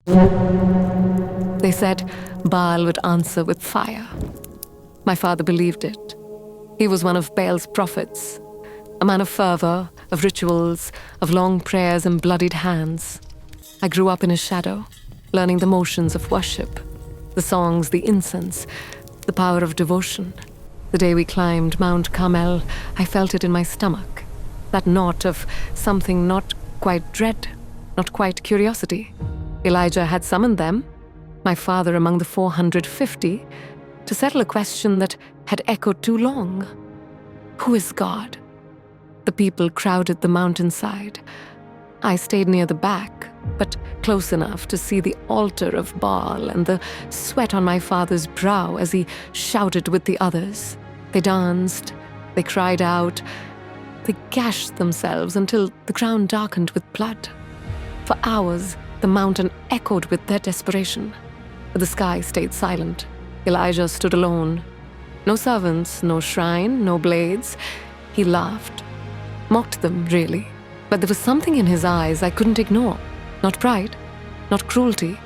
They said Baal would answer with fire. My father believed it. He was one of Baal's prophets, a man of fervor, of rituals, of long prayers and bloodied hands. I grew up in his shadow, learning the motions of worship, the songs, the incense, the power of devotion. The day we climbed Mount Carmel, I felt it in my stomach, that knot of something not quite dread, not quite curiosity. Elijah had summoned them, my father among the 450, to settle a question that had echoed too long. Who is God? The people crowded the mountainside. I stayed near the back, but close enough to see the altar of Baal and the sweat on my father's brow as he shouted with the others. They danced, they cried out, they gashed themselves until the ground darkened with blood. For hours, the mountain echoed with their desperation, but the sky stayed silent. Elijah stood alone. No servants, no shrine, no blades. He laughed, mocked them, really. But there was something in his eyes I couldn't ignore. Not pride, not cruelty,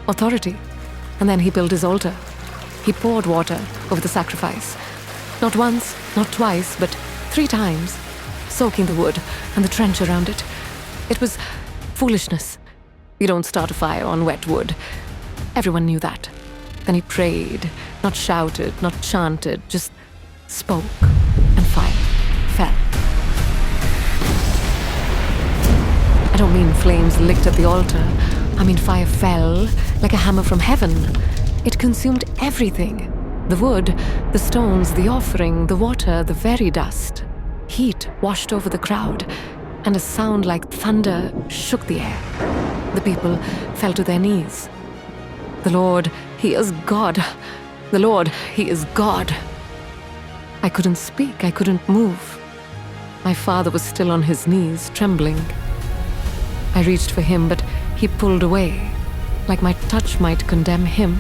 authority. And then he built his altar. He poured water over the sacrifice. Not once, not twice, but 3 times, soaking the wood and the trench around it. It was foolishness. You don't start a fire on wet wood. Everyone knew that. Then he prayed, not shouted, not chanted, just spoke, and fire fell. I don't mean flames licked at the altar. I mean fire fell like a hammer from heaven. It consumed everything. The wood, the stones, the offering, the water, the very dust. Heat washed over the crowd, and a sound like thunder shook the air. The people fell to their knees. The Lord, He is God. The Lord, He is God. I couldn't speak, I couldn't move. My father was still on his knees, trembling. I reached for him, but he pulled away, like my touch might condemn him.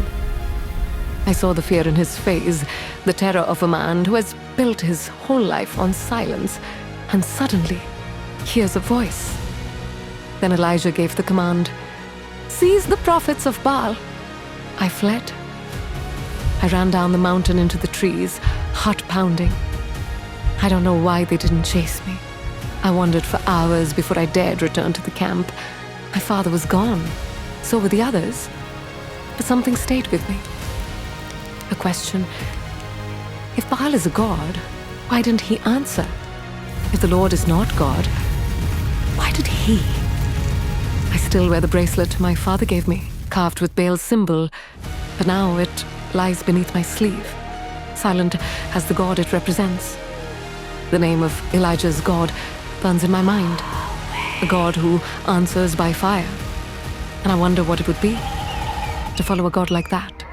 I saw the fear in his face, the terror of a man who has built his whole life on silence, and suddenly hears a voice. Then Elijah gave the command, "Seize the prophets of Baal." I fled. I ran down the mountain into the trees, heart pounding. I don't know why they didn't chase me. I wandered for hours before I dared return to the camp. My father was gone. So were the others. But something stayed with me. A question. If Baal is a god, why didn't he answer? If the Lord is not God, why did he? I still wear the bracelet my father gave me, carved with Baal's symbol, but now it lies beneath my sleeve, silent as the god it represents. The name of Elijah's God burns in my mind, a God who answers by fire. And I wonder what it would be to follow a God like that.